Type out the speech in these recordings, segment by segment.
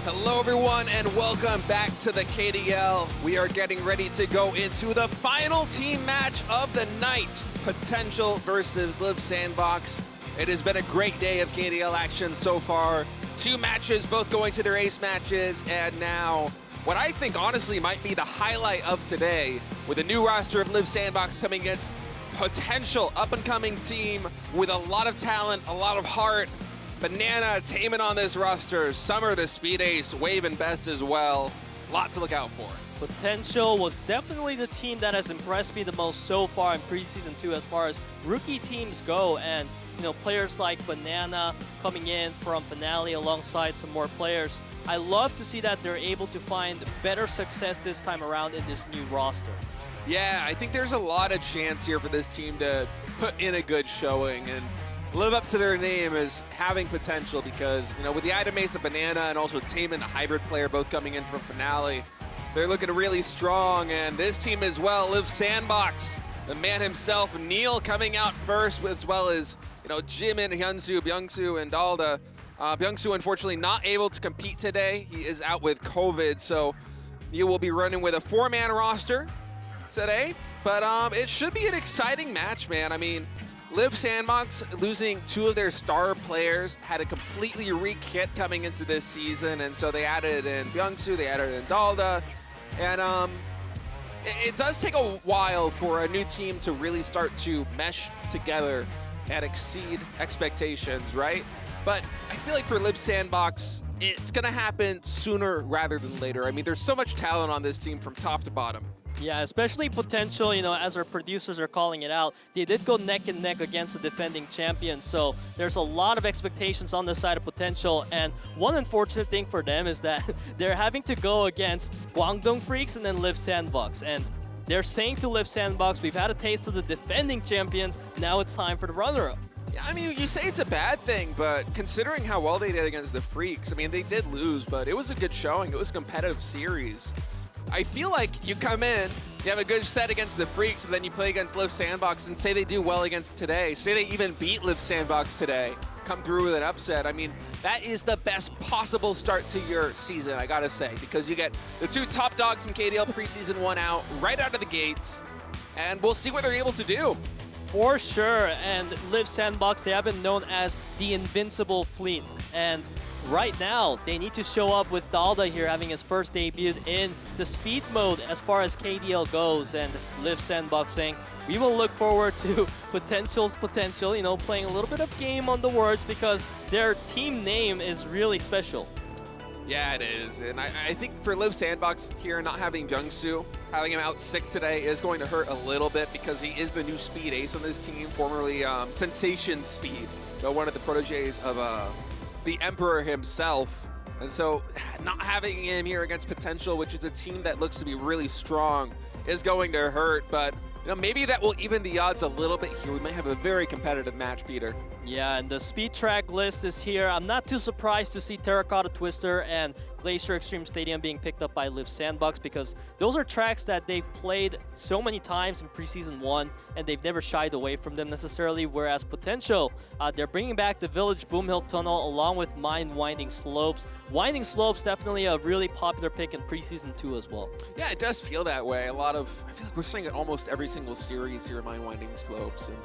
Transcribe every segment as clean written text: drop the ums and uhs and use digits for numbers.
Hello everyone and welcome back to the KDL. We are getting ready to go into the final team match of the night. Potential versus Liiv SANDBOX. It has been a great day of KDL action so far. 2 matches, both going to their ace matches, and now what I think honestly might be the highlight of today with a new roster of Liiv SANDBOX coming against potential up-and-coming team with a lot of talent, a lot of heart. Banana, Taman on this roster, Summer the speed ace, Wave and Best as well. Lots to look out for. Potential was definitely the team that has impressed me the most so far in Preseason 2 as far as rookie teams go. And, you know, players like Banana coming in from Finale alongside some more players. I love to see that they're able to find better success this time around in this new roster. Yeah, I think there's a lot of chance here for this team to put in a good showing and live up to their name as having potential because, you know, with the item ace of Banana and also Taman, the hybrid player, both coming in from Finale, they're looking really strong. And this team as well, Liiv SANDBOX, the man himself, Neil coming out first, as well as, you know, Jimin, Hyunsu, Byungsu, and Dalda. Byungsu, unfortunately, not able to compete today. He is out with COVID, so Neil will be running with a 4-man roster today. But it should be an exciting match, man. I mean, Liiv SANDBOX losing 2 of their star players, had a completely re-kit coming into this season, and so they added in Byungsu, they added in Dalda, and it does take a while for a new team to really start to mesh together and exceed expectations, right? But I feel like for Liiv SANDBOX, it's gonna happen sooner rather than later. I mean, there's so much talent on this team from top to bottom. Yeah, especially Potential, you know, as our producers are calling it out, they did go neck and neck against the defending champions, so there's a lot of expectations on the side of Potential, and one unfortunate thing for them is that they're having to go against KWANGDONGFREECS and then Liiv SANDBOX, and they're saying to Liiv SANDBOX, we've had a taste of the defending champions, now it's time for the runner-up. Yeah, I mean, you say it's a bad thing, but considering how well they did against the Freaks, I mean, they did lose, but it was a good showing. It was a competitive series. I feel like you come in, you have a good set against the Freaks, and then you play against Liiv SANDBOX and say they do well against today. Say they even beat Liiv SANDBOX today, come through with an upset. I mean, that is the best possible start to your season, I gotta say, because you get the 2 top dogs from KDL Preseason 1 out, right out of the gates, and we'll see what they're able to do. For sure, and Liiv SANDBOX, they have been known as the Invincible Fleet, and right now, they need to show up with Dalda here having his first debut in the speed mode as far as KDL goes, and Liiv SANDBOX saying, we will look forward to Potential's potential, you know, playing a little bit of game on the words because their team name is really special. Yeah, it is, and I think for Liiv SANDBOX here, not having Byungsu, having him out sick today is going to hurt a little bit because he is the new speed ace on this team, formerly Sensation Speed, one of the proteges of the Emperor himself. And so not having him here against Potential, which is a team that looks to be really strong, is going to hurt. But, you know, maybe that will even the odds a little bit here. We might have a very competitive match, Peter. Yeah, and the speed track list is here. I'm not too surprised to see Terracotta Twister and Glacier Extreme Stadium being picked up by Liiv SANDBOX because those are tracks that they've played so many times in Preseason 1 and they've never shied away from them necessarily, whereas Potential, they're bringing back the Village Boomhill Tunnel along with Mine Winding Slopes. Winding Slopes definitely a really popular pick in Preseason 2 as well. Yeah, it does feel that way. I feel like we're seeing it almost every single series here in Mine Winding Slopes. And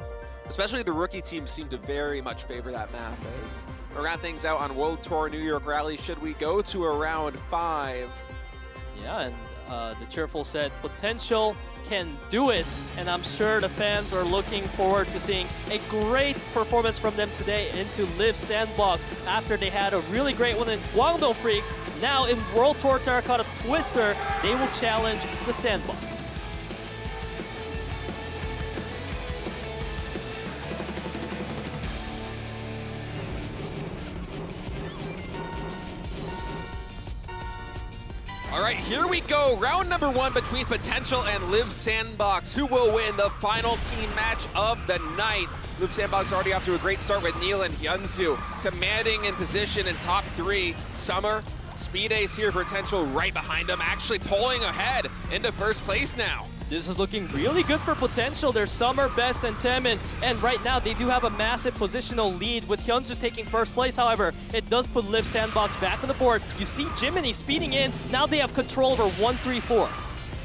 especially the rookie teams seem to very much favor that map. As we'll round things out on World Tour New York Rally, should we go to a round 5? Yeah, and the Cheerful said Potential can do it, and I'm sure the fans are looking forward to seeing a great performance from them today into Liiv SANDBOX after they had a really great one in KWANGDONGFREECS. Now in World Tour Terracotta Twister, they will challenge the SANDBOX. All right, here we go. Round number 1 between Potential and Liiv SANDBOX. Who will win the final team match of the night? Liiv SANDBOX already off to a great start with Neil and Hyunsu commanding in position in top 3. Summer, speed ace here, Potential right behind him, actually pulling ahead into first place now. This is looking really good for potential. There's Summer, Best, and Taemin. And right now, they do have a massive positional lead with Hyunsu taking first place. However, it does put Liiv SANDBOX back on the board. You see Jiminy speeding in. Now they have control over 1, 3, 4.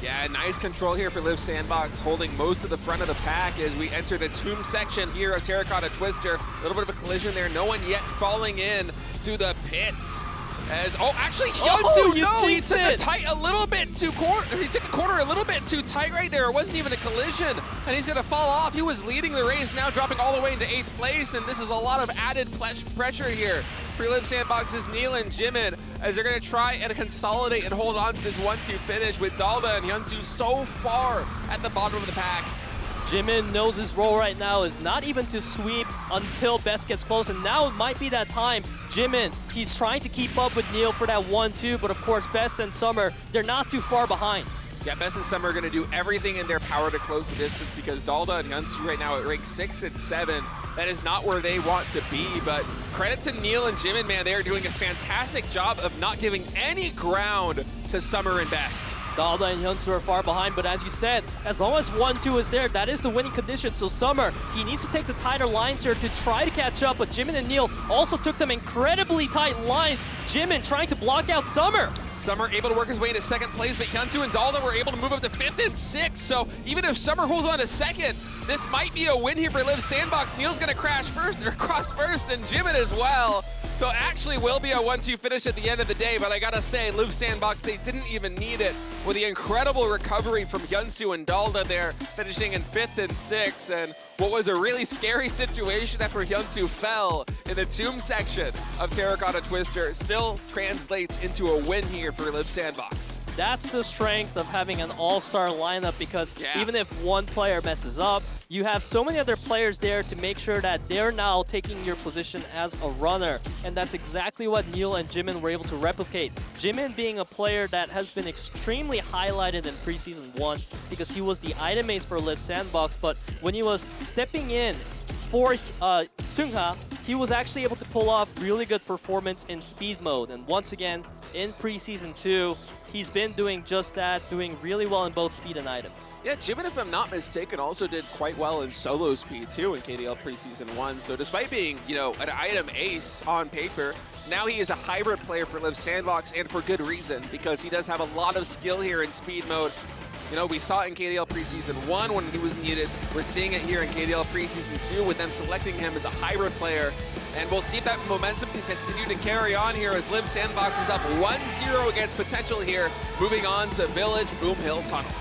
Yeah, nice control here for Liiv SANDBOX, holding most of the front of the pack as we enter the tomb section here of Terracotta Twister. A little bit of a collision there. No one yet falling in to the pits. As actually Hyunsu, he took a tight a little bit too he took a corner a little bit too tight right there. It wasn't even a collision, and he's gonna fall off. He was leading the race, now dropping all the way into 8th place, and this is a lot of added pressure here for Liiv SANDBOX's Neil and Jimin as they're gonna try and consolidate and hold on to this 1-2 finish with Dalda and Hyunsu so far at the bottom of the pack. Jimin knows his role right now is not even to sweep until Best gets close, and now it might be that time. Jimin, he's trying to keep up with Neil for that 1-2, but of course Best and Summer, they're not too far behind. Yeah, Best and Summer are going to do everything in their power to close the distance because Dalda and Hyunsu right now at rank 6 and 7. That is not where they want to be, but credit to Neil and Jimin, man. They are doing a fantastic job of not giving any ground to Summer and Best. Dalda and Hyunsu are far behind, but as you said, as long as 1-2 is there, that is the winning condition. So Summer, he needs to take the tighter lines here to try to catch up, but Jimin and Neil also took them incredibly tight lines. Jimin trying to block out Summer. Summer able to work his way into 2nd place, but Hyunsu and Dalda were able to move up to 5th and 6th. So even if Summer holds on to 2nd, this might be a win here for Liiv SANDBOX. Neil's gonna cross first, and Jimin as well. So it actually will be a 1-2 finish at the end of the day, but I gotta say, Liiv SANDBOX, they didn't even need it with the incredible recovery from Hyunsu and Dalda there, finishing in 5th and 6th, and what was a really scary situation after Hyunsu fell in the tomb section of Terracotta Twister still translates into a win here for Liiv SANDBOX. That's the strength of having an all-star lineup because even if one player messes up, you have so many other players there to make sure that they're now taking your position as a runner. And that's exactly what Neil and Jimin were able to replicate. Jimin being a player that has been extremely highlighted in Preseason 1 because he was the item ace for Liiv SANDBOX, but when he was stepping in for Seungha, he was actually able to pull off really good performance in speed mode. And once again, in Preseason 2, he's been doing just that, doing really well in both speed and item. Yeah, Jimin, if I'm not mistaken, also did quite well in solo speed too in KDL Preseason 1. So despite being, you know, an item ace on paper, now he is a hybrid player for Liiv SANDBOX, and for good reason, because he does have a lot of skill here in speed mode. You know, we saw it in KDL Preseason 1 when he was needed. We're seeing it here in KDL Preseason 2 with them selecting him as a hybrid player. And we'll see if that momentum can continue to carry on here as Liiv SANDBOX is up 1-0 against Potential here, moving on to Village Boom Hill Tunnel.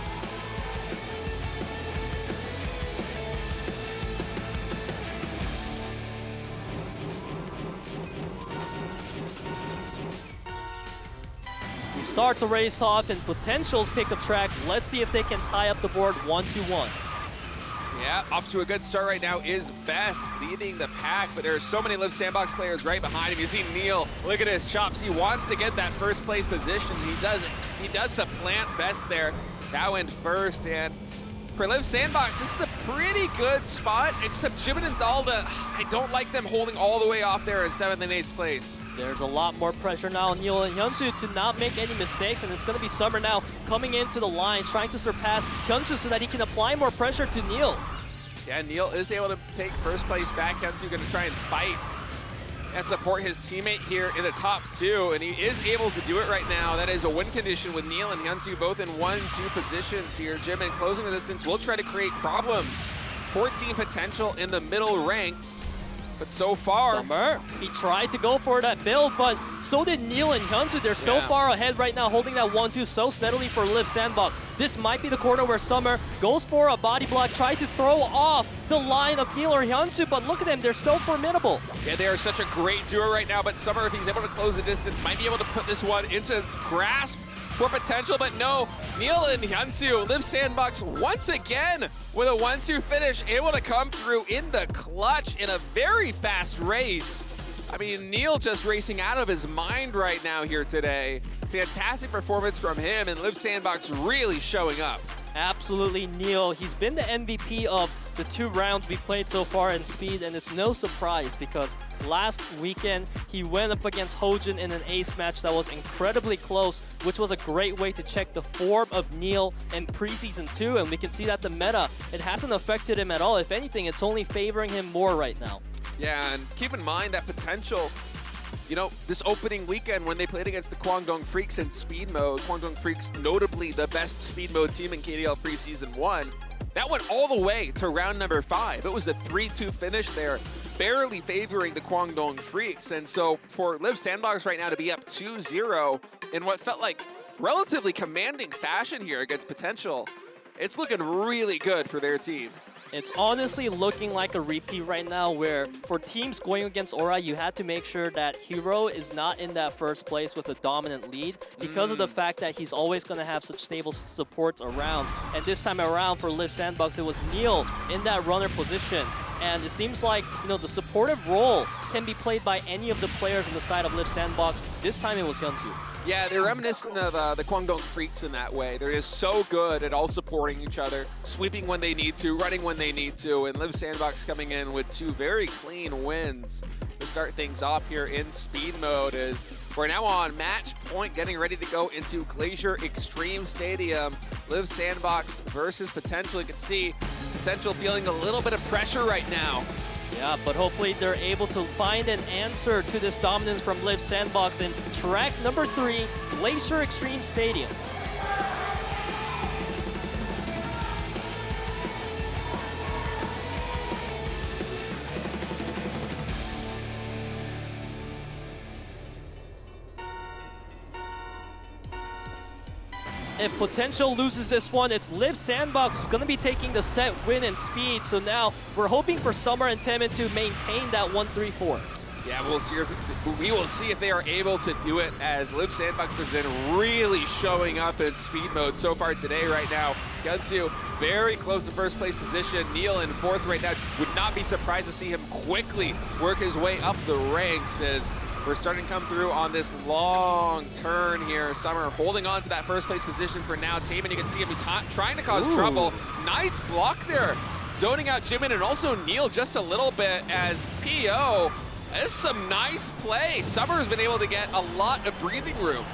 Start the race off and Potential's pick of track. Let's see if they can tie up the board 1-1. Yeah, off to a good start right now is Best leading the pack, but there are so many Liiv SANDBOX players right behind him. You see Neil, look at his chops. He wants to get that first place position. He does it. He does supplant Best there. That went first, and for Liiv SANDBOX, this is a pretty good spot, except Jimin and Dalda, I don't like them holding all the way off there in 7th and 8th place. There's a lot more pressure now on Neil and Hyunsu to not make any mistakes, and it's going to be Summer now coming into the line, trying to surpass Hyunsu so that he can apply more pressure to Neil. Yeah, Neil is able to take first place back. Hyunsu going to try and fight and support his teammate here in the top 2, and he is able to do it right now. That is a win condition with Neil and Hyunsu both in 1-2 positions here. Jimin closing the distance will try to create problems. 14 Potential in the middle ranks. But so far, Summer, he tried to go for that build, but so did Neil and Hyunsu. They're so far ahead right now, holding that 1-2 so steadily for Liiv SANDBOX. This might be the corner where Summer goes for a body block, tried to throw off the line of Neil or Hyunsu, but look at them, they're so formidable. Yeah, they are such a great duo right now, but Summer, if he's able to close the distance, might be able to put this one into grasp for Potential, but no, Neil and Hyunsu, Liiv SANDBOX once again with a 1-2 finish, able to come through in the clutch in a very fast race. I mean, Neil just racing out of his mind right now here today. Fantastic performance from him, and Liiv SANDBOX really showing up. Absolutely, Neil. He's been the MVP of the 2 rounds we played so far in Speed, and it's no surprise because last weekend he went up against Hojin in an ace match that was incredibly close, which was a great way to check the form of Neil in Preseason 2, and we can see that the meta, it hasn't affected him at all. If anything, it's only favoring him more right now. Yeah, and keep in mind that potential. You know, this opening weekend when they played against the KWANGDONGFREECS in Speed Mode, KWANGDONGFREECS notably the best Speed Mode team in KDL Preseason 1, that went all the way to round number 5. It was a 3-2 finish there, barely favoring the KWANGDONGFREECS. And so for Liiv SANDBOX right now to be up 2-0 in what felt like relatively commanding fashion here against Potential, it's looking really good for their team. It's honestly looking like a repeat right now where for teams going against Aura, you had to make sure that Hero is not in that first place with a dominant lead because of the fact that he's always going to have such stable supports around. And this time around for Liiv SANDBOX, it was Neil in that runner position. And it seems like, you know, the supportive role can be played by any of the players on the side of Liiv SANDBOX. This time it was Hyunsu. Yeah, they're reminiscent of the KWANGDONGFREECS in that way. They're just so good at all supporting each other, sweeping when they need to, running when they need to, and Liiv SANDBOX coming in with 2 very clean wins to start things off here in Speed Mode as we're now on match point, getting ready to go into Glacier Extreme Stadium. Liiv SANDBOX versus Potential. You can see Potential feeling a little bit of pressure right now. Yeah, but hopefully they're able to find an answer to this dominance from Liiv SANDBOX in track number 3, Glacier Extreme Stadium. If Potential loses this one, it's Liiv SANDBOX who's going to be taking the set win in Speed. So now we're hoping for Summer and Temin to maintain that 1-3-4. Yeah, we will see if they are able to do it as Liiv SANDBOX has been really showing up in Speed Mode so far today right now. Hyunsu very close to first place position. Neil in 4th right now. Would not be surprised to see him quickly work his way up the ranks as we're starting to come through on this long turn here. Summer holding on to that first place position for now. Taemin, you can see him trying to cause trouble. Nice block there. Zoning out Jimin and also Neil just a little bit as PO. This is some nice play. Summer's been able to get a lot of breathing room.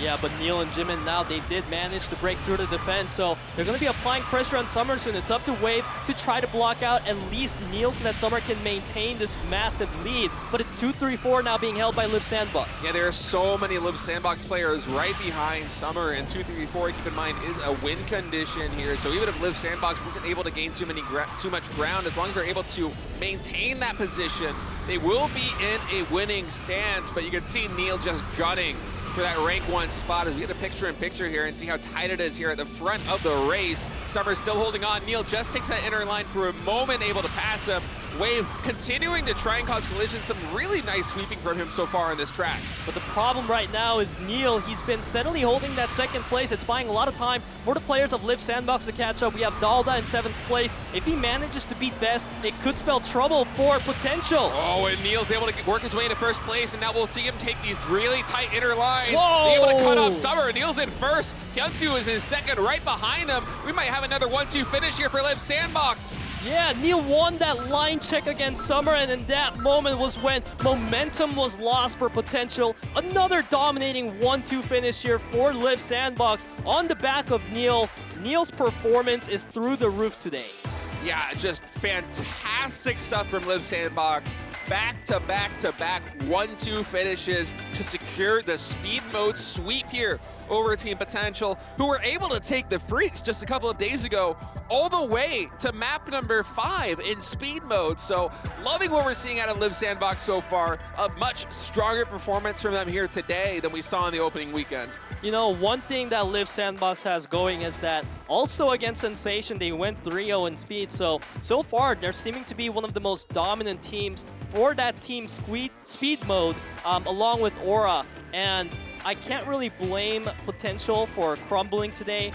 Yeah, but Neil and Jimin now, they did manage to break through the defense, so they're going to be applying pressure on Summer soon. It's up to Wave to try to block out at least Neil so that Summer can maintain this massive lead. But it's 2-3-4 now being held by Liiv SANDBOX. Yeah, there are so many Liiv SANDBOX players right behind Summer, and 2-3-4, keep in mind, is a win condition here. So even if Liiv SANDBOX isn't able to gain too much ground, as long as they're able to maintain that position, they will be in a winning stance. But you can see Neil just gunning for that rank 1 spot as we get a picture-in-picture here and see how tight it is here at the front of the race. Summer still holding on. Neil just takes that inner line for a moment, able to pass him. Wave continuing to try and cause collisions. Some really nice sweeping from him so far in this track. But the problem right now is Neil, he's been steadily holding that 2nd place. It's buying a lot of time for the players of Liiv SANDBOX to catch up. We have Dalda in 7th place. If he manages to beat Best, it could spell trouble for Potential. Oh, and Neil's able to work his way into 1st place, and now we'll see him take these really tight inner lines. Whoa! Able to cut off Summer. Neil's in 1st. Hyunsu is in 2nd, right behind him. We might have another 1-2 finish here for Liiv SANDBOX. Yeah, Neil won that line check against Summer, and in that moment was when momentum was lost for Potential. Another dominating 1-2 finish here for Liiv SANDBOX on the back of Neil. Neil's performance is through the roof today. Yeah, just fantastic stuff from Liiv SANDBOX. Back-to-back-to-back 1-2 finishes to secure the Speed Mode sweep here over Team Potential, who were able to take the Freaks just a couple of days ago all the way to map number 5 in Speed Mode. So loving what we're seeing out of Liiv SANDBOX so far. A much stronger performance from them here today than we saw in the opening weekend. You know, one thing that Liiv SANDBOX has going is that also against Sensation, they went 3-0 in Speed. So far, they're seeming to be one of the most dominant teams for that team Speed Mode, along with Aura. And I can't really blame Potential for crumbling today.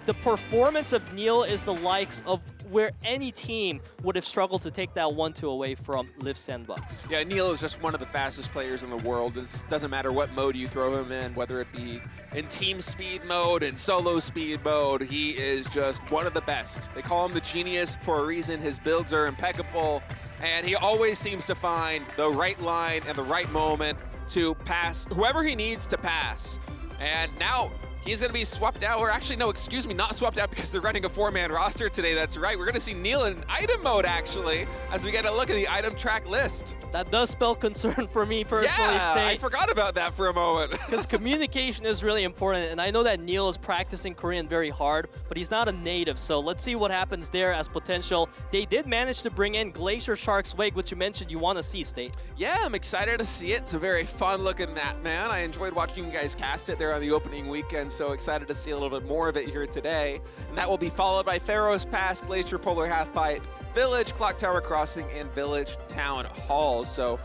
The performance of Neil is the likes of where any team would have struggled to take that 1-2 away from Liiv SANDBOX. Yeah, Neil is just one of the fastest players in the world. It doesn't matter what mode you throw him in, whether it be in team speed mode, in solo speed mode, he is just one of the best. They call him the genius for a reason. His builds are impeccable, and he always seems to find the right line and the right moment to pass whoever he needs to pass. And now he's going to be swapped out, or actually, no, excuse me, not swapped out because they're running a 4-man roster today. That's right. We're going to see Neil in item mode, actually, as we get a look at the item track list. That does spell concern for me personally, Yeah, State. I forgot about that for a moment. Because communication is really important, and I know that Neil is practicing Korean very hard, but he's not a native, so let's see what happens there as potential. They did manage to bring in Glacier Shark's Wake, which you mentioned you want to see, State. Yeah, I'm excited to see it. It's a very fun-looking map, man. I enjoyed watching you guys cast it there on the opening weekend, so excited to see a little bit more of it here today. And that will be followed by Pharaoh's Pass, Glacier Polar Halfpipe, Village, Clock Tower Crossing, and Village Town Hall. So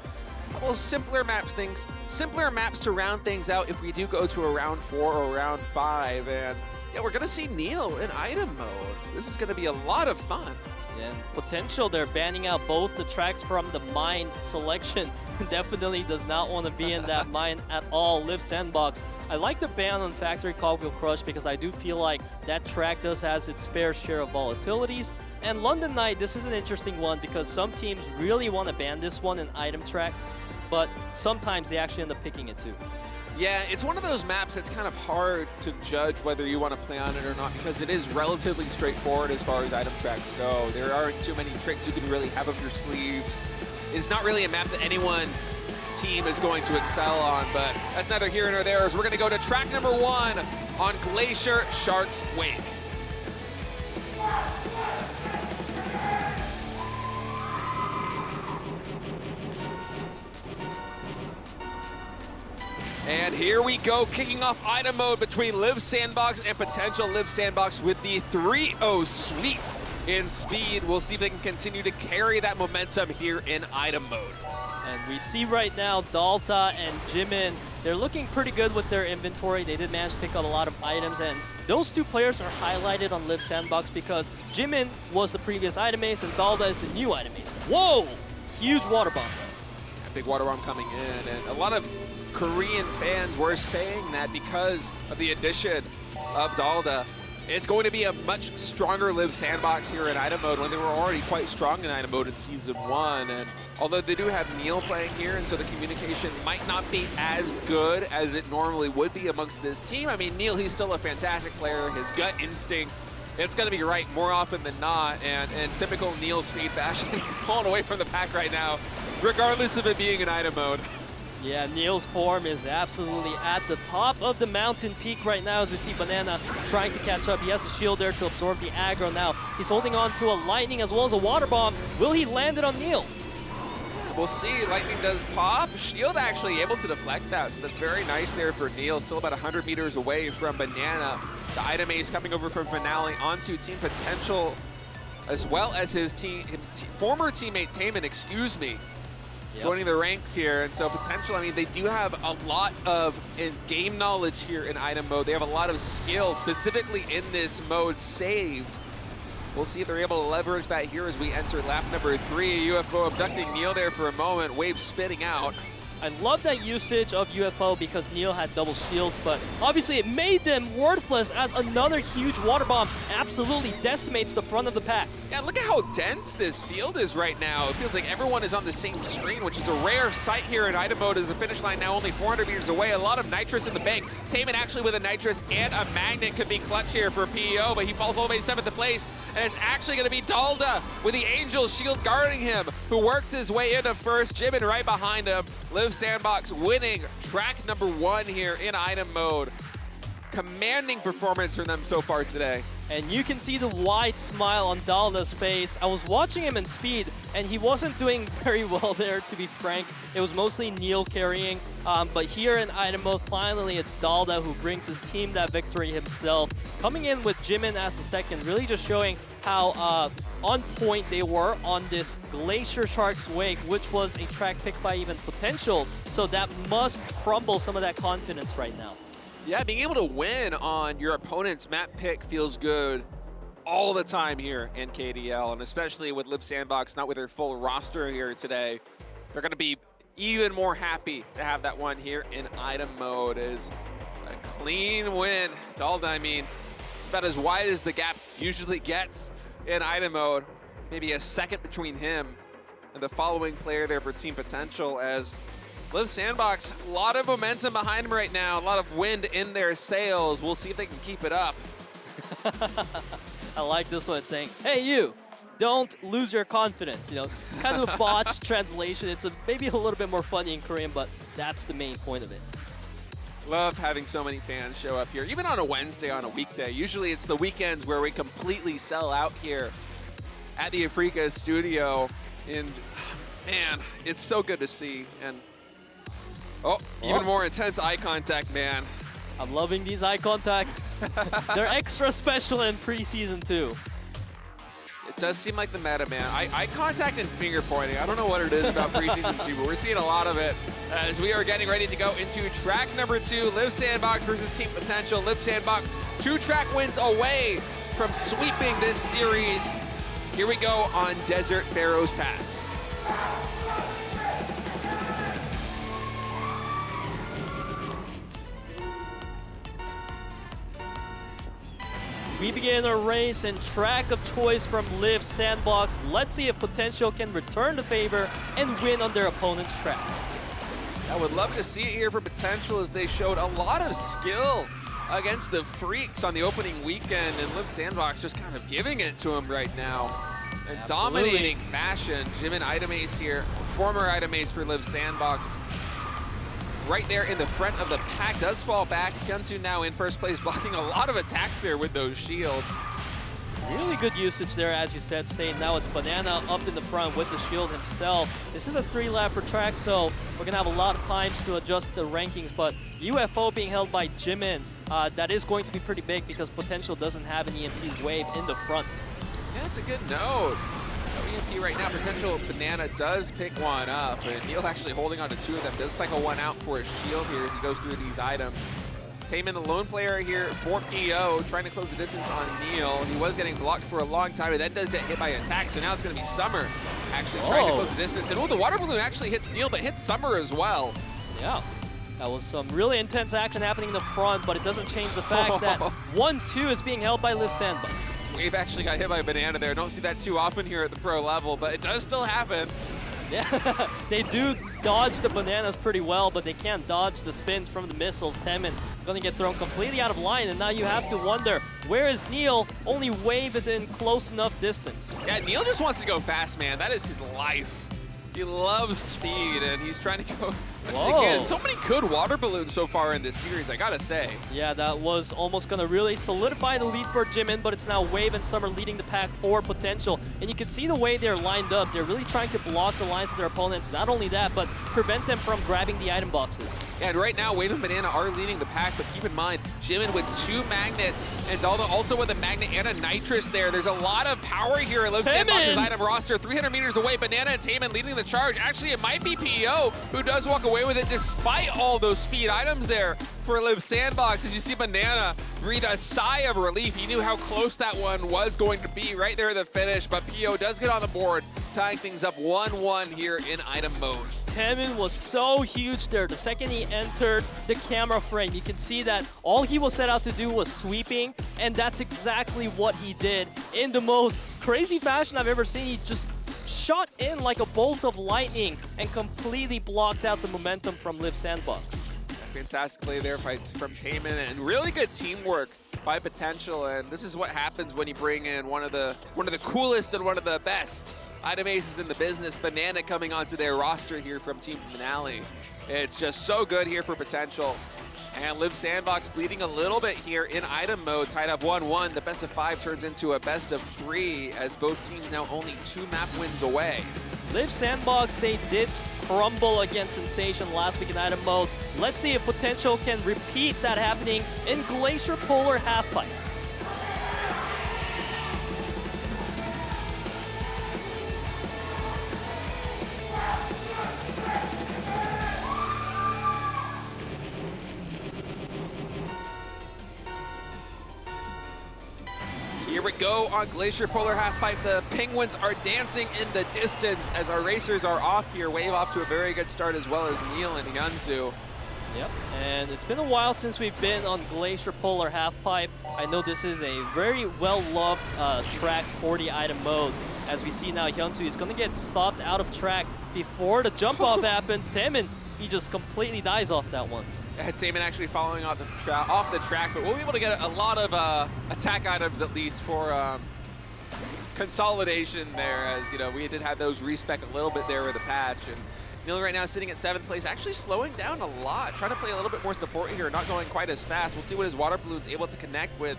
a couple simpler maps to round things out if we do go to a round 4 or round 5. And yeah, we're gonna see Neil in item mode. This is gonna be a lot of fun. And potential, they're banning out both the tracks from the mine selection. Definitely does not want to be in that mine at all. Liiv SANDBOX. I like the ban on Factory Cogwheel Crush because I do feel like that track does has its fair share of volatilities. And London Knight, this is an interesting one because some teams really want to ban this one in item track, but sometimes they actually end up picking it too. Yeah, it's one of those maps that's kind of hard to judge whether you want to play on it or not because it is relatively straightforward as far as item tracks go. There aren't too many tricks you can really have up your sleeves. It's not really a map that anyone team is going to excel on, but that's neither here nor there as we're going to go to track number 1 on Glacier Shark's Wake. And here we go, kicking off item mode between Liiv SANDBOX and potential Liiv SANDBOX with the 3-0 sweep in speed. We'll see if they can continue to carry that momentum here in item mode. And we see right now Dalta and Jimin, they're looking pretty good with their inventory. They did manage to pick up a lot of items, and those two players are highlighted on Liiv SANDBOX because Jimin was the previous item ace and Dalta is the new item ace. Whoa! Huge water bomb. A big water bomb coming in, and a lot of Korean fans were saying that because of the addition of Dalta, it's going to be a much stronger Liiv SANDBOX here in item mode when they were already quite strong in item mode in Season 1. And although they do have Neil playing here, and so the communication might not be as good as it normally would be amongst this team. I mean, Neil, he's still a fantastic player. His gut instinct, it's going to be right more often than not. And in typical Neil speed fashion, he's pulling away from the pack right now, regardless of it being in item mode. Yeah, Neil's form is absolutely at the top of the mountain peak right now as we see Banana trying to catch up. He has a shield there to absorb the aggro now. He's holding on to a lightning as well as a water bomb. Will he land it on Neil? We'll see. Lightning does pop. Shield actually able to deflect that, so that's very nice there for Neil. Still about 100 meters away from Banana. The item ace coming over from Finale onto Team Potential, as well as his former teammate Taman, excuse me. Yep. Joining the ranks here, and so Potential, I mean, they do have a lot of game knowledge here in item mode. They have a lot of skill, specifically in this mode, saved. We'll see if they're able to leverage that here as we enter lap number 3. UFO abducting Neil there for a moment, wave spitting out. I love that usage of UFO because Neil had double shields, but obviously it made them worthless as another huge water bomb absolutely decimates the front of the pack. Yeah, look at how dense this field is right now. It feels like everyone is on the same screen, which is a rare sight here in item mode as the finish line now only 400 meters away. A lot of nitrous in the bank. Taman actually with a nitrous and a magnet could be clutch here for PEO, but he falls all the way to 7th place, and it's actually going to be Dalda with the Angel shield guarding him, who worked his way into first. Jimin right behind him. Liiv SANDBOX winning track number 1 here in item mode. Commanding performance from them so far today. And you can see the wide smile on Dalda's face. I was watching him in speed, and he wasn't doing very well there, to be frank. It was mostly Neil carrying. But here in item mode, finally, it's Dalda who brings his team that victory himself. Coming in with Jimin as the second, really just showing how on point they were on this Glacier Shark's Wake, which was a track picked by even Potential. So that must crumble some of that confidence right now. Yeah, being able to win on your opponent's map pick feels good. all the time here in KDL, and especially with Liiv SANDBOX not with their full roster here today. They're going to be even more happy to have that one here in item mode. Is a clean win. Dalton, I mean, it's about as wide as the gap usually gets in item mode. Maybe a second between him and the following player there for Team Potential, as Liiv SANDBOX, a lot of momentum behind him right now, a lot of wind in their sails. We'll see if they can keep it up. I like this one. It's saying, hey, you, don't lose your confidence. You know, it's kind of a botched translation. It's maybe a little bit more funny in Korean, but that's the main point of it. Love having so many fans show up here, even on a Wednesday, on a weekday. Usually it's the weekends where we completely sell out here at the Africa studio. And man, it's so good to see. And even more intense eye contact, man. I'm loving these eye contacts. They're extra special in preseason too. It does seem like the meta, man. Eye contact and finger pointing. I don't know what it is about preseason 2, but we're seeing a lot of it as we are getting ready to go into track number 2, Liiv SANDBOX versus Team Potential. Liiv SANDBOX 2 track wins away from sweeping this series. Here we go on Desert Pharaoh's Pass. We begin a race and track of choice from Liiv SANDBOX. Let's see if Potential can return the favor and win on their opponent's track. I would love to see it here for Potential, as they showed a lot of skill against the Freaks on the opening weekend, and Liiv SANDBOX just kind of giving it to him right now. In dominating fashion. Jimin item ace here, former item ace for Liiv SANDBOX. Right there in the front of the pack, does fall back. Hyunsu now in first place, blocking a lot of attacks there with those shields. Really good usage there, as you said, Stain. Now it's Banana up in the front with the shield himself. This is a 3-lap for track, so we're gonna have a lot of times to adjust the rankings, but UFO being held by Jimin, that is going to be pretty big because Potential doesn't have an EMP wave in the front. Yeah, that's a good note. EMP right now, Potential Banana does pick one up, and Neil actually holding on to 2 of them. Does cycle one out for his shield here as he goes through these items. Taemin, the lone player here for PO, trying to close the distance on Neil. He was getting blocked for a long time, and then does get hit by attack, so now it's going to be Summer actually trying to close the distance. And the water balloon actually hits Neil, but hits Summer as well. Yeah. That was some really intense action happening in the front, but it doesn't change the fact that 1-2 is being held by Liiv SANDBOX. Wave actually got hit by Banana there. Don't see that too often here at the pro level, but it does still happen. Yeah, they do dodge the bananas pretty well, but they can't dodge the spins from the missiles. Taemin gonna get thrown completely out of line, and now you have to wonder, where is Neil? Only Wave is in close enough distance. Yeah, Neil just wants to go fast, man. That is his life. He loves speed, and he's trying to go. Again, so many good water balloons so far in this series, I gotta say. Yeah, that was almost gonna really solidify the lead for Jimin, but it's now Wave and Summer leading the pack for Potential. And you can see the way they're lined up. They're really trying to block the lines of their opponents. Not only that, but prevent them from grabbing the item boxes. Yeah, and right now, Wave and Banana are leading the pack, but keep in mind, Jimin with 2 magnets, and Dalton also with a magnet and a nitrous there. There's a lot of power here at Liiv SANDBOX's item roster. 300 meters away, Banana and Taemin leading the charge. Actually, it might be PO who does walk away with it despite all those speed items there for Liiv SANDBOX. As you see Banana breathe a sigh of relief. He knew how close that one was going to be right there at the finish, but PO does get on the board, tying things up 1-1 here in item mode. Taemin was so huge there. The second he entered the camera frame, you can see that all he was set out to do was sweeping, and that's exactly what he did in the most crazy fashion I've ever seen. He just shot in like a bolt of lightning and completely blocked out the momentum from Liiv SANDBOX. Fantastic play there from Taemin, and really good teamwork by Potential. And this is what happens when you bring in one of the coolest and one of the best item aces in the business. Banana coming onto their roster here from Team Finale. It's just so good here for Potential. And Liiv SANDBOX bleeding a little bit here in item mode, tied up 1-1. The best of 5 turns into a best of 3 as both teams now only 2 map wins away. Liiv SANDBOX, they did crumble against Sensation last week in item mode. Let's see if Potential can repeat that happening in Glacier Polar Halfpipe. Here we go on Glacier Polar Halfpipe. The Penguins are dancing in the distance as our racers are off here. Wave off to a very good start as well as Neil and Hyunsu. Yep, and it's been a while since we've been on Glacier Polar Halfpipe. I know this is a very well-loved track 40 item mode. As we see now, Hyunsu is going to get stopped out of track before the jump-off happens. Taemin, he just completely dies off that one. Taemin actually following off the track, but we'll be able to get a lot of attack items at least for consolidation there, as you know we did have those respec a little bit there with the patch. And Neil right now sitting at 7th place, actually slowing down a lot, trying to play a little bit more support here, not going quite as fast. We'll see what his water balloon's able to connect with.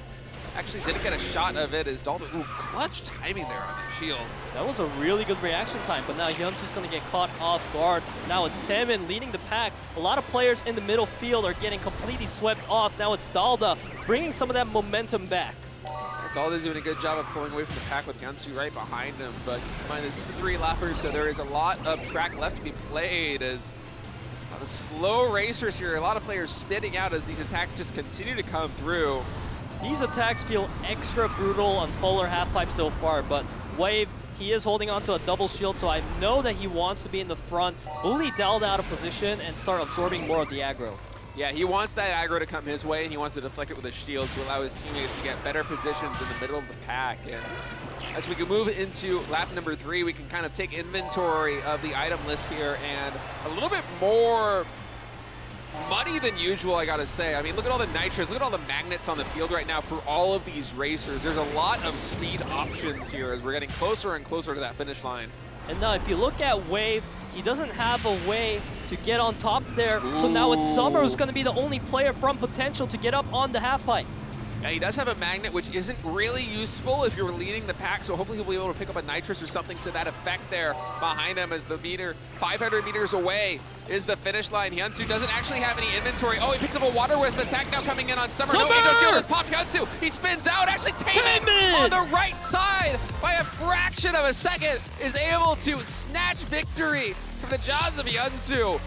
Actually didn't get a shot of it as Dalton, ooh, clutch timing there on the shield. That was a really good reaction time, but now Hyunsu's going to get caught off guard. Now it's Taemin leading the pack. A lot of players in the middle field are getting completely swept off. Now it's Dalda bringing some of that momentum back. Dalda's doing a good job of pulling away from the pack with Hyunsu right behind him, but mind this is a 3-lapper, so there is a lot of track left to be played as a lot of slow racers here, a lot of players spitting out as these attacks just continue to come through. These attacks feel extra brutal on Polar Halfpipe so far, but Wave, he is holding on to a double shield, so I know that he wants to be in the front, bully Dalda out of position, and start absorbing more of the aggro. Yeah, he wants that aggro to come his way, and he wants to deflect it with a shield to allow his teammates to get better positions in the middle of the pack. And as we can move into lap number 3, we can kind of take inventory of the item list here, and a little bit more muddy than usual, I gotta say. I mean, look at all the nitros, look at all the magnets on the field right now for all of these racers. There's a lot of speed options here as we're getting closer and closer to that finish line. And now if you look at Wave, he doesn't have a way to get on top there. Ooh. So now it's Summer who's going to be the only player from Potential to get up on the halfpipe. Yeah, he does have a magnet, which isn't really useful if you're leading the pack, so hopefully he'll be able to pick up a nitrous or something to that effect there behind him as the meter, 500 meters away is the finish line. Hyunsu doesn't actually have any inventory. Oh, he picks up a Water Wisp attack now coming in on Summer. No, Angel Shield has popped Hyunsu. He spins out, actually Taemin on the right side by a fraction of a second is able to snatch victory from the jaws of Hyunsu.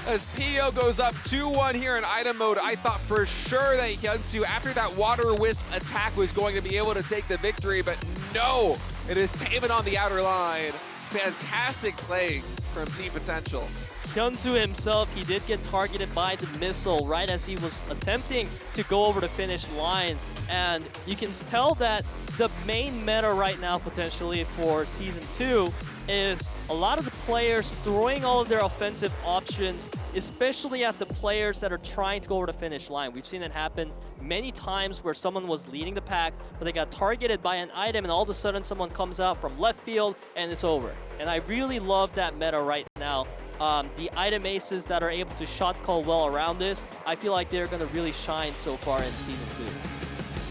As PO goes up 2-1 here in item mode, I thought for sure that Hyunsu, after that Water Wisp attack, was going to be able to take the victory, but no, it is Taemin on the outer line. Fantastic play from Team Potential. Hyunsu himself, he did get targeted by the missile right as he was attempting to go over the finish line, and you can tell that the main meta right now potentially for Season 2 is a lot of the players throwing all of their offensive options, especially at the players that are trying to go over the finish line. We've seen it happen many times where someone was leading the pack, but they got targeted by an item and all of a sudden someone comes out from left field and it's over. And I really love that meta right now. The item aces that are able to shot call well around this, I feel like they're going to really shine so far in Season 2.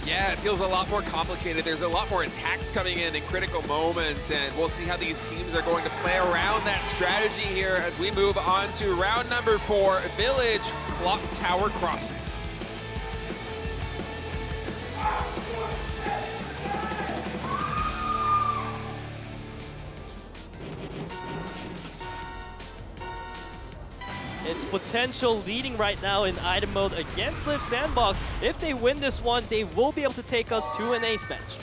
Yeah, it feels a lot more complicated. There's a lot more attacks coming in critical moments, and we'll see how these teams are going to play around that strategy here as we move on to round number 4, Village Clock Tower Crossing. It's Potential leading right now in item mode against Liiv SANDBOX. If they win this one, they will be able to take us to an ace match.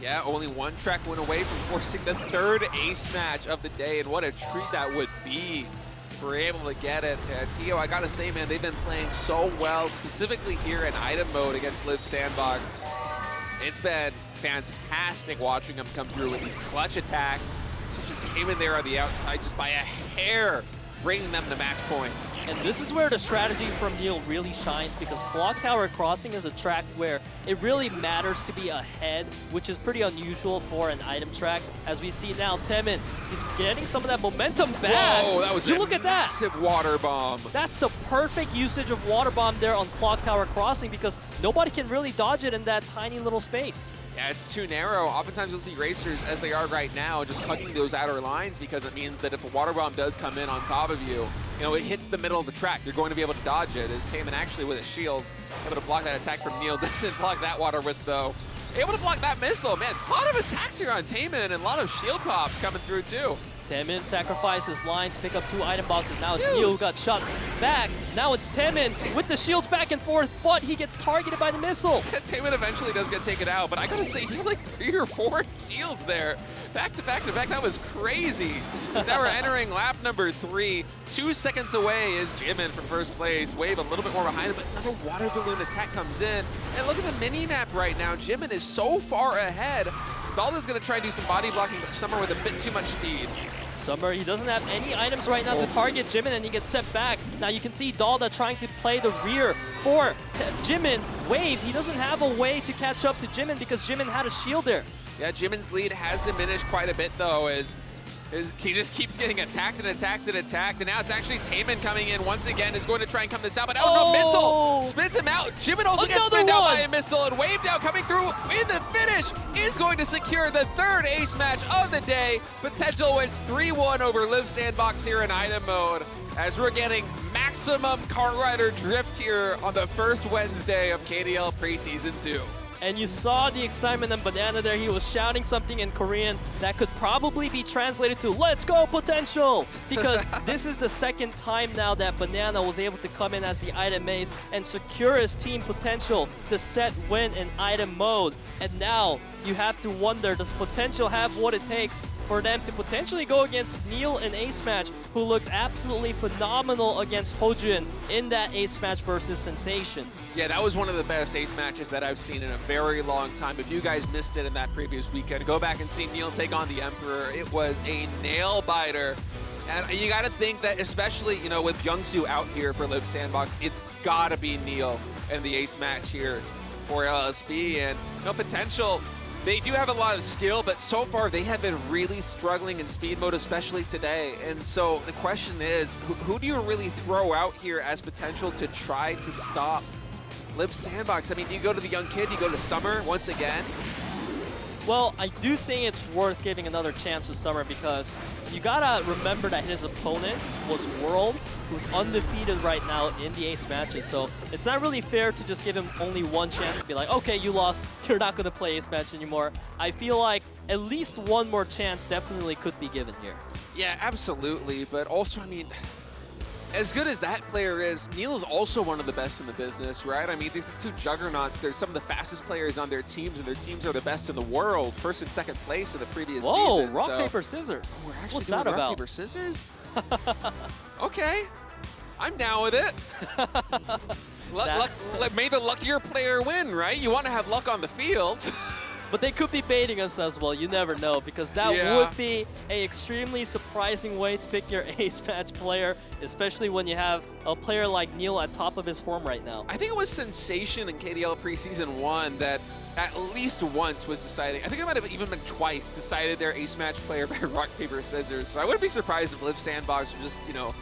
Yeah, only one track went away from forcing the 3rd ace match of the day, and what a treat that would be if we're able to get it. And Theo, I gotta say, man, they've been playing so well, specifically here in item mode against Liiv SANDBOX. It's been fantastic watching them come through with these clutch attacks. Such a team in there on the outside, just by a hair, bringing them to match point. And this is where the strategy from Neil really shines, because Clock Tower Crossing is a track where it really matters to be ahead, which is pretty unusual for an item track. As we see now, Taemin, he's getting some of that momentum back. Whoa, that was look at that. Massive water bomb. That's the perfect usage of water bomb there on Clock Tower Crossing, because nobody can really dodge it in that tiny little space. Yeah, it's too narrow. Oftentimes you'll see racers, as they are right now, just hugging those outer lines, because it means that if a water bomb does come in on top of you, you know, it hits the middle of the track. You're going to be able to dodge it. As Taemin actually with a shield, able to block that attack from Neil. Doesn't block that water wisp though. Able to block that missile. Man, a lot of attacks here on Taemin and a lot of shield pops coming through too. Taemin sacrificed his line to pick up 2 item boxes. Now it's Neil who got shot back. Now it's Taemin with the shields back and forth, but he gets targeted by the missile. Taemin eventually does get taken out, but I gotta say, he had like 3 or 4 shields there. Back to back to back, that was crazy. Now we're entering lap number 3. 2 seconds away is Jimin from first place. Wave a little bit more behind him, but another water balloon attack comes in. And look at the mini-map right now. Jimin is so far ahead. Dalda's gonna try and do some body blocking, but Summer with a bit too much speed. Summer, he doesn't have any items right now to target Jimin, and he gets set back. Now you can see Dalda trying to play the rear for Jimin. Wave, he doesn't have a way to catch up to Jimin because Jimin had a shield there. Yeah, Jimin's lead has diminished quite a bit though, as he just keeps getting attacked and attacked and attacked, and now it's actually Taemin coming in once again, is going to try and come this out, but no, missile! Spins him out! Jimin also gets spinned out by a missile, and Wave now coming through in the finish is going to secure the 3rd ace match of the day. Potential wins 3-1 over Liiv SANDBOX here in item mode, as we're getting maximum Kart Rider drift here on the first Wednesday of KDL Preseason 2. And you saw the excitement in Banana there. He was shouting something in Korean that could probably be translated to "Let's go potential!" Because this is the 2nd time now that Banana was able to come in as the item ace and secure his team potential to set win in item mode. And now you have to wonder, does potential have what it takes for them to potentially go against Neil in ace match, who looked absolutely phenomenal against Hojun in that ace match versus Sensation? Yeah, that was one of the best ace matches that I've seen in a very long time. If you guys missed it in that previous weekend, go back and see Neil take on the Emperor. It was a nail biter. And you got to think that, especially, you know, with Youngsu out here for Liiv SANDBOX, it's got to be Neil in the ace match here for LSB. And no potential. They do have a lot of skill, but so far they have been really struggling in speed mode, especially today. And so the question is, who do you really throw out here as potential to try to stop Liiv SANDBOX? I mean, do you go to the young kid? Do you go to Summer once again? Well, I do think it's worth giving another chance to Summer, because you gotta remember that his opponent was World, who's undefeated right now in the ace matches. So it's not really fair to just give him only one chance to be like, okay, you lost, you're not gonna play ace match anymore. I feel like at least one more chance definitely could be given here. Yeah, absolutely. But also, I mean, as good as that player is, Neil is also one of the best in the business, right? I mean, these are 2 juggernauts. They're some of the fastest players on their teams, and their teams are the best in the world. 1st and 2nd place in the previous season. Whoa, rock, paper, scissors. We're actually What's doing that about? Rock, paper, scissors? Okay, I'm down with it. May the luckier player win, right? You want to have luck on the field. But they could be baiting us as well. You never know, because that would be an extremely surprising way to pick your ace match player, especially when you have a player like Neil at top of his form right now. I think it was Sensation in KDL Preseason 1 that at least once was deciding, I think it might have even been twice, decided their ace match player by rock, paper, scissors. So I wouldn't be surprised if Liiv SANDBOX were just, you know,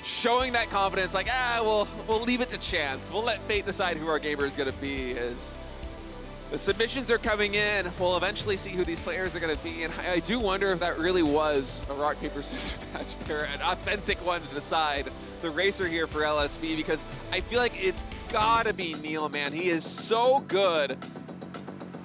showing that confidence, like, we'll leave it to chance. We'll let fate decide who our gamer is going to be. As the submissions are coming in, we'll eventually see who these players are going to be. And I do wonder if that really was a rock, paper, scissors match there, an authentic one to decide the racer here for LSB, because I feel like it's got to be Neil, man. He is so good.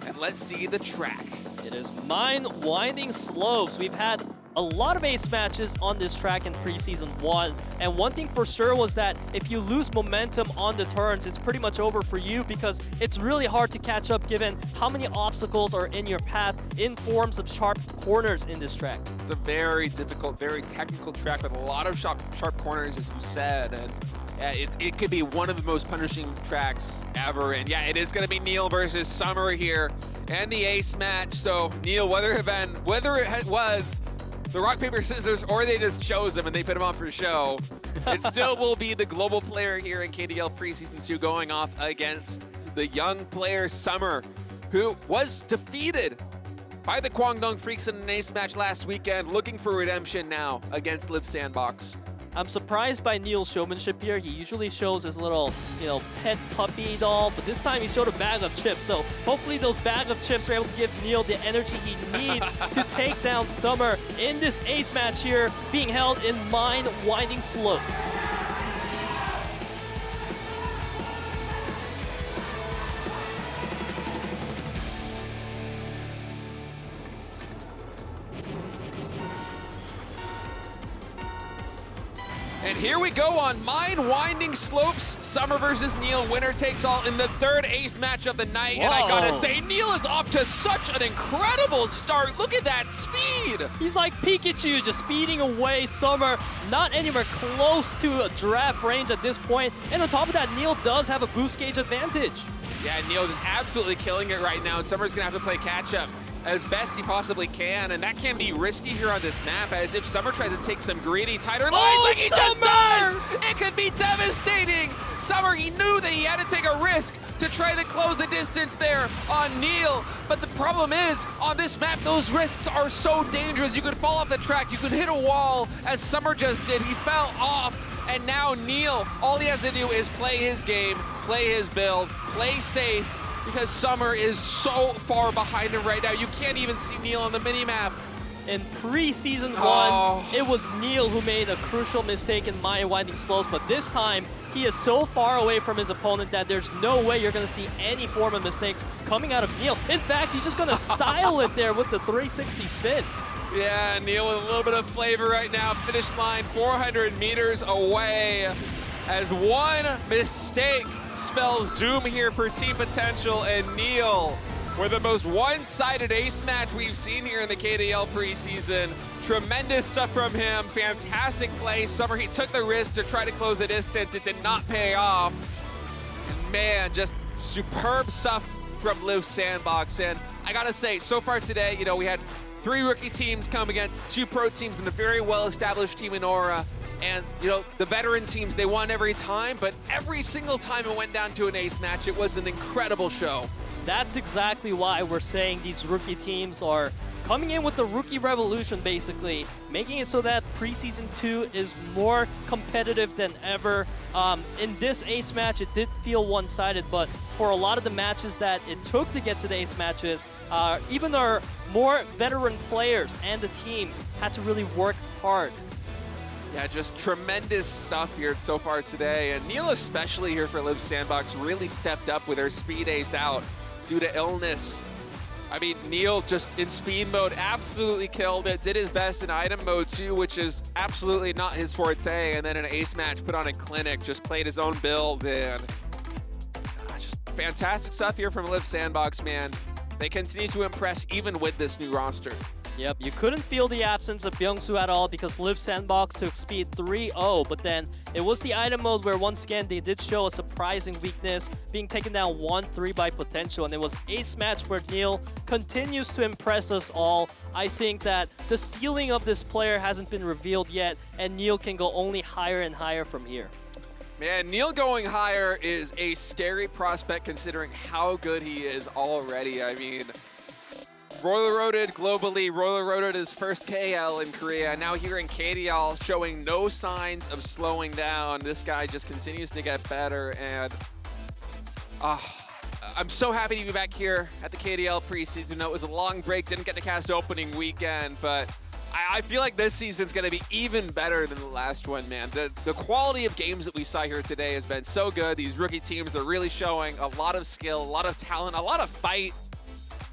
And let's see the track. It is Mine Winding Slopes. We've had a lot of ace matches on this track in Preseason 1, and one thing for sure was that if you lose momentum on the turns, it's pretty much over for you, because it's really hard to catch up given how many obstacles are in your path in forms of sharp corners in this track. It's a very difficult, very technical track with a lot of sharp corners, as you said, and yeah, it could be one of the most punishing tracks ever. And yeah, it is going to be Neil versus Summer here and the ace match. So Neil, whether it was the rock, paper, scissors, or they just chose him and they put him on for show, it still will be the global player here in KDL Preseason 2 going off against the young player Summer, who was defeated by the KWANGDONGFREECS in an ace match last weekend, looking for redemption now against Liiv SANDBOX. I'm surprised by Neil's showmanship here. He usually shows his little, pet puppy doll, but this time he showed a bag of chips. So hopefully those bag of chips are able to give Neil the energy he needs to take down Summer in this ace match here, being held in Mine Winding Slopes. And here we go on Mind Winding Slopes. Summer versus Neil, winner takes all in the third ace match of the night. Whoa. And I gotta say, Neil is off to such an incredible start. Look at that speed. He's like Pikachu, just speeding away Summer, not anywhere close to a draft range at this point. And on top of that, Neil does have a boost gauge advantage. Yeah, Neil is absolutely killing it right now. Summer's gonna have to play catch up as best he possibly can, and that can be risky here on this map, as if Summer tries to take some greedy, tighter lines like he just does, it could be devastating. Summer, he knew that he had to take a risk to try to close the distance there on Neil, but the problem is, on this map, those risks are so dangerous. You could fall off the track, you could hit a wall, as Summer just did. He fell off, and now Neil, all he has to do is play his game, play his build, play safe, because Summer is so far behind him right now. You can't even see Neil on the minimap. In preseason one, it was Neil who made a crucial mistake in Mind Winding Slopes, but this time, he is so far away from his opponent that there's no way you're going to see any form of mistakes coming out of Neil. In fact, he's just going to style it there with the 360 spin. Yeah, Neil with a little bit of flavor right now. Finish line 400 meters away, as one mistake spells doom here for Team Potential, and Neil with the most one-sided ace match we've seen here in the KDL preseason. Tremendous stuff from him, fantastic play. Summer, he took the risk to try to close the distance. It did not pay off. And man, just superb stuff from Liiv SANDBOX. And I gotta say, so far today, you know, we had 3 rookie teams come against 2 pro teams and a very well-established team in Aura. And, you know, the veteran teams, they won every time, but every single time it went down to an ace match, it was an incredible show. That's exactly why we're saying these rookie teams are coming in with the rookie revolution, basically, making it so that preseason 2 is more competitive than ever. In this ace match, it did feel one-sided, but for a lot of the matches that it took to get to the ace matches, even our more veteran players and the teams had to really work hard. Yeah, just tremendous stuff here so far today. And Neil, especially here for Liiv SANDBOX, really stepped up with her speed ace out due to illness. I mean, Neil just in speed mode absolutely killed it, did his best in item mode too, which is absolutely not his forte. And then in an ace match, put on a clinic, just played his own build, and just fantastic stuff here from Liiv SANDBOX, man. They continue to impress even with this new roster. Yep, you couldn't feel the absence of Byung-Soo at all because Liiv SANDBOX took speed 3-0, but then it was the item mode where once again they did show a surprising weakness, being taken down 1-3 by Potential, and it was ace match where Neil continues to impress us all. I think that the ceiling of this player hasn't been revealed yet, and Neil can go only higher and higher from here. Man, Neil going higher is a scary prospect considering how good he is already. I mean, roller-roaded globally, roller-roaded his first KL in Korea. Now here in KDL, showing no signs of slowing down. This guy just continues to get better, and I'm so happy to be back here at the KDL preseason. I know it was a long break, didn't get to cast opening weekend, but I feel like this season's going to be even better than the last one, man. The quality of games that we saw here today has been so good. These rookie teams are really showing a lot of skill, a lot of talent, a lot of fight.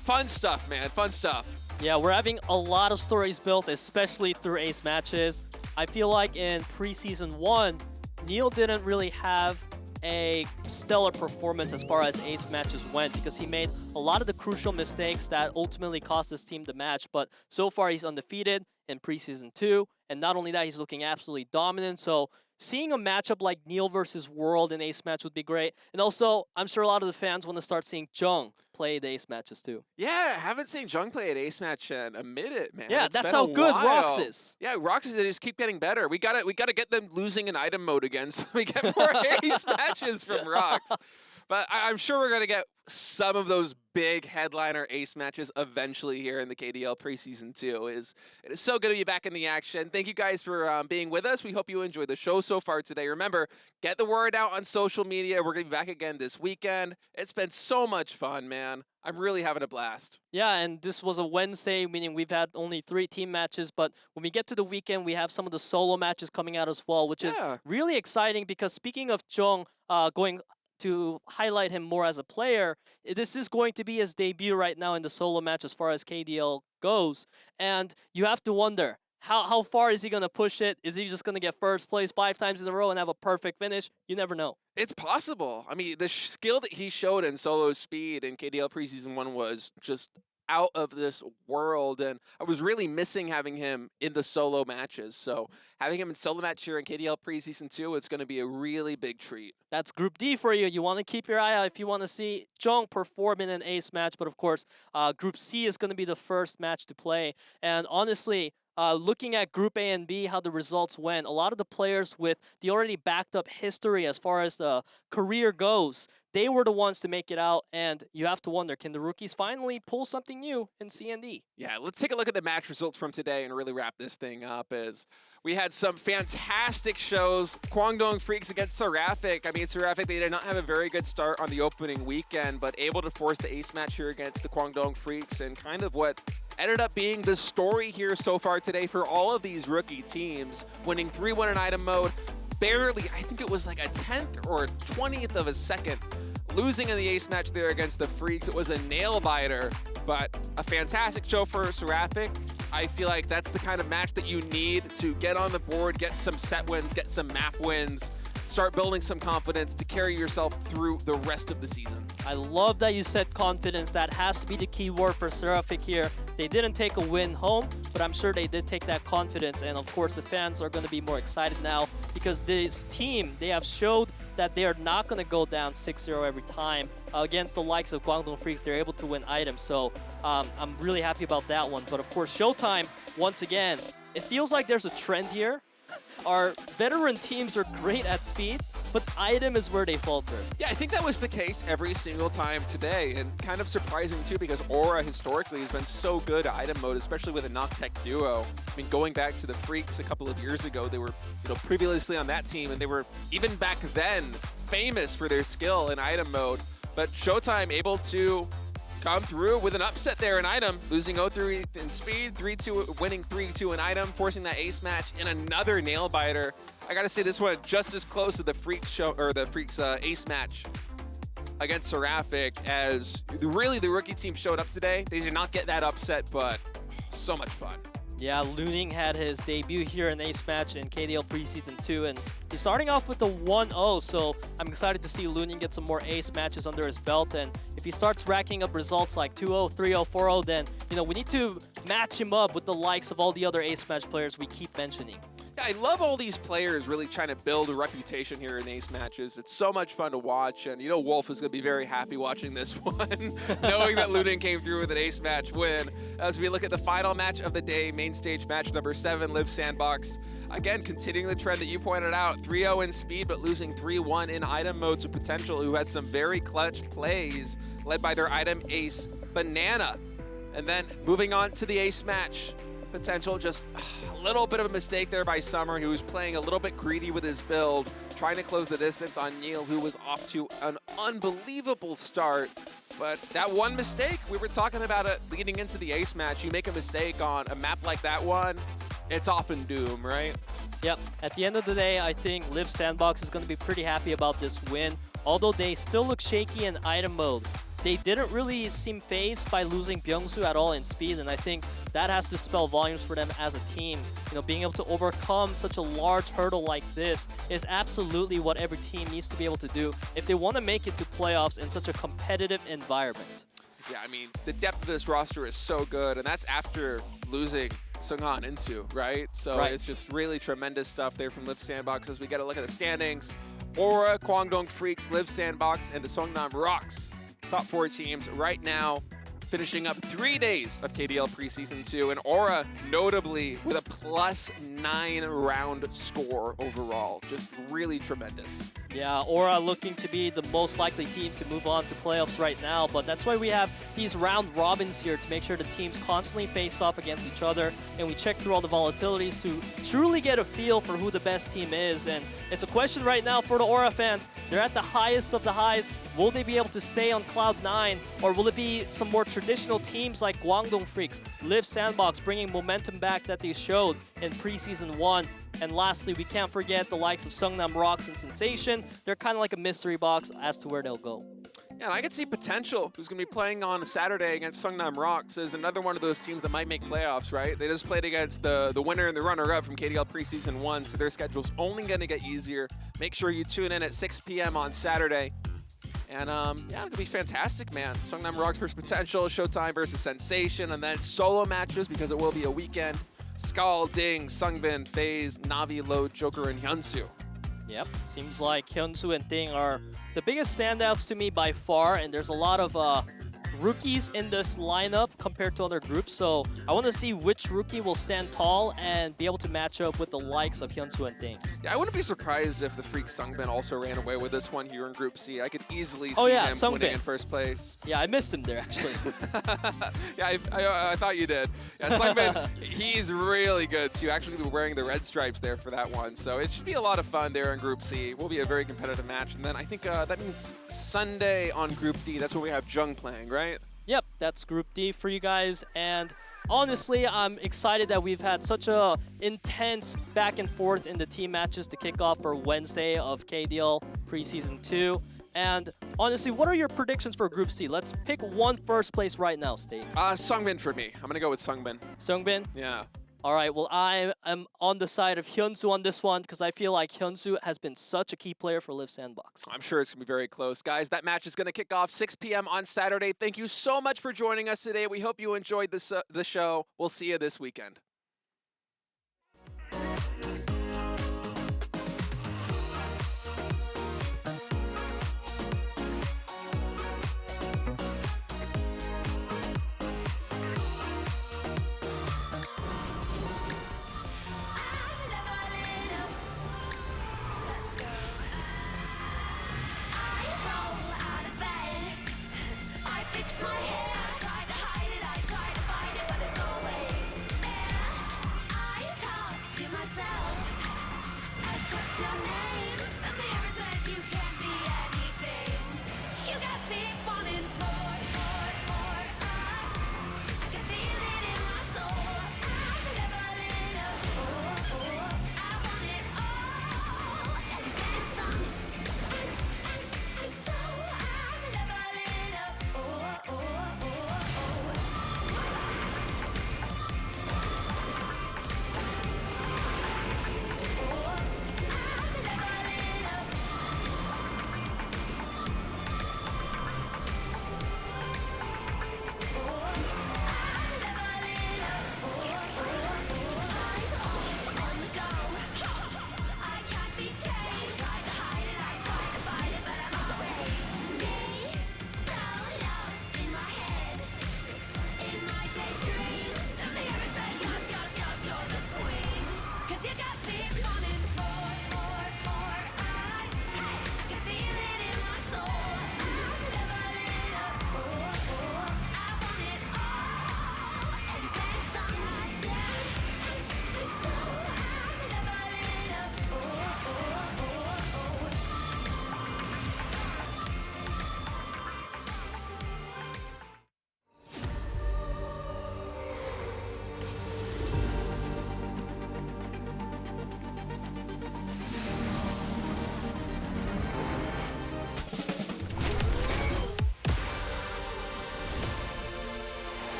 Fun stuff, man. Fun stuff. Yeah, we're having a lot of stories built, especially through ace matches. I feel like in preseason 1, Neil didn't really have a stellar performance as far as ace matches went because he made a lot of the crucial mistakes that ultimately cost his team the match. But so far, he's undefeated in preseason 2. And not only that, he's looking absolutely dominant. So seeing a matchup like Neil versus World in ace match would be great. And also, I'm sure a lot of the fans want to start seeing Jung play the ace matches too. Yeah, I haven't seen Jung play an ace match in a minute, man. Yeah, It's that's been how a good while. Rox is. Yeah, Rox is, they just keep getting better. We gotta get them losing in item mode again so we get more ace matches from Rox. But I'm sure we're gonna get some of those big headliner ace matches eventually here in the KDL preseason too. It is so good to be back in the action. Thank you guys for being with us. We hope you enjoyed the show so far today. Remember, get the word out on social media. We're gonna be back again this weekend. It's been so much fun, man. I'm really having a blast. Yeah, and this was a Wednesday, meaning we've had only 3 team matches, but when we get to the weekend, we have some of the solo matches coming out as well, which is really exciting because speaking of Jung going to highlight him more as a player, this is going to be his debut right now in the solo match as far as KDL goes. And you have to wonder, how far is he going to push it? Is he just going to get first place 5 times in a row and have a perfect finish? You never know. It's possible. I mean, the skill that he showed in solo speed in KDL Preseason 1 was just out of this world, and I was really missing having him in the solo matches. So having him in solo match here in KDL Preseason 2, it's going to be a really big treat. That's Group D for you. You want to keep your eye out if you want to see Jung perform in an ace match. But of course, Group C is going to be the first match to play. And honestly, looking at Group A and B, how the results went, a lot of the players with the already backed up history as far as the career goes, they were the ones to make it out, and you have to wonder, can the rookies finally pull something new in CND? Yeah, let's take a look at the match results from today and really wrap this thing up. As we had some fantastic shows. KWANGDONGFREECS against Seraphic. I mean, Seraphic, they did not have a very good start on the opening weekend, but able to force the ace match here against the KWANGDONGFREECS, and kind of what ended up being the story here so far today for all of these rookie teams, winning 3-1 in item mode. Barely, I think it was like a 10th or 20th of a second, losing in the ace match there against the Freaks. It was a nail biter, but a fantastic show for Seraphic. I feel like that's the kind of match that you need to get on the board, get some set wins, get some map wins, start building some confidence to carry yourself through the rest of the season. I love that you said confidence. That has to be the key word for Seraphic here. They didn't take a win home, but I'm sure they did take that confidence. And of course, the fans are going to be more excited now because this team, they have showed that they are not going to go down 6-0 every time. Against the likes of KWANGDONGFREECS, they're able to win items. So I'm really happy about that one. But of course, Showtime, once again, it feels like there's a trend here. Our veteran teams are great at speed, but item is where they falter. Yeah, I think that was the case every single time today, and kind of surprising too because Aura historically has been so good at item mode, especially with a Noctec duo. I mean, going back to the Freaks a couple of years ago, they were previously on that team, and they were, even back then, famous for their skill in item mode. But Showtime able to come through with an upset there in item, losing 0-3 in speed, 3-2, winning 3-2 in item, forcing that ace match in another nail biter. I gotta say this one just as close to the Freaks show or the Freaks ace match against Seraphic as really the rookie team showed up today. They did not get that upset, but so much fun. Yeah, Looning had his debut here in Ace Match in KDL Preseason 2, and he's starting off with the 1-0, so I'm excited to see Looning get some more Ace matches under his belt, and if he starts racking up results like 2-0, 3-0, 4-0, then, we need to match him up with the likes of all the other Ace Match players we keep mentioning. Yeah, I love all these players really trying to build a reputation here in ace matches. It's so much fun to watch, and Wolf is going to be very happy watching this one, knowing that Looning came through with an ace match win. As we look at the final match of the day, main stage match number 7, Liiv SANDBOX. Again, continuing the trend that you pointed out, 3-0 in speed, but losing 3-1 in item mode to Potential, who had some very clutch plays, led by their item ace, Banana. And then moving on to the ace match, Potential, just a little bit of a mistake there by Summer, who was playing a little bit greedy with his build, trying to close the distance on Neil, who was off to an unbelievable start. But that one mistake, we were talking about it leading into the ace match. You make a mistake on a map like that one, it's often doom, right? Yep. At the end of the day, I think Liiv SANDBOX is going to be pretty happy about this win, although they still look shaky in item mode. They didn't really seem phased by losing Byung-Soo at all in speed, and I think that has to spell volumes for them as a team. Being able to overcome such a large hurdle like this is absolutely what every team needs to be able to do if they want to make it to playoffs in such a competitive environment. Yeah, I mean, the depth of this roster is so good, and that's after losing Seunghan Insu, right? So It's just really tremendous stuff there from Liiv SANDBOX as we get a look at the standings. Aura, KWANGDONGFREECS, Liiv SANDBOX, and the Songnam Rocks. Top 4 teams right now, finishing up 3 days of KDL Preseason 2, and Aura notably with a +9 round score overall. Just really tremendous. Yeah, Aura looking to be the most likely team to move on to playoffs right now, but that's why we have these round robins here to make sure the teams constantly face off against each other, and we check through all the volatilities to truly get a feel for who the best team is. And it's a question right now for the Aura fans. They're at the highest of the highs. Will they be able to stay on Cloud 9, or will it be some more traditional teams like KWANGDONGFREECS, Liiv SANDBOX bringing momentum back that they showed in Preseason 1? And lastly, we can't forget the likes of Seongnam Rocks and Sensation. They're kind of like a mystery box as to where they'll go. Yeah, and I could see Potential, who's going to be playing on Saturday against Sungnam Rocks, as another one of those teams that might make playoffs, right? They just played against the winner and the runner-up from KDL Preseason 1, so their schedule's only going to get easier. Make sure you tune in at 6 p.m. on Saturday. And yeah, it'll be fantastic, man. Sungnam Rocks versus Potential, Showtime versus Sensation, and then solo matches because it will be a weekend. Skull, Ding, Sungbin, FaZe, Navi, Load, Joker, and Hyunsu. Yep, seems like Hyunsu and Ding are the biggest standouts to me by far, and there's a lot of rookies in this lineup compared to other groups, so I want to see which rookie will stand tall and be able to match up with the likes of Hyunsu and Ding. Yeah, I wouldn't be surprised if the Freak Sungbin also ran away with this one here in Group C. I could easily see him winning in first place. Yeah, I missed him there, actually. Yeah, I thought you did. Yeah, Sungbin, he's really good too. Actually, be wearing the red stripes there for that one, so it should be a lot of fun there in Group C. Will be a very competitive match, and then I think that means Sunday on Group D. That's when we have Jung playing, right? Yep, that's Group D for you guys, and honestly, I'm excited that we've had such a intense back and forth in the team matches to kick off for Wednesday of KDL Preseason 2. And honestly, what are your predictions for Group C? Let's pick one first place right now, State. Sungbin for me. I'm going to go with Sungbin. Sungbin? Yeah. All right, well, I am on the side of Hyunsu on this one because I feel like Hyunsu has been such a key player for Liiv SANDBOX. I'm sure it's going to be very close. Guys, that match is going to kick off 6 p.m. on Saturday. Thank you so much for joining us today. We hope you enjoyed the show. We'll see you this weekend.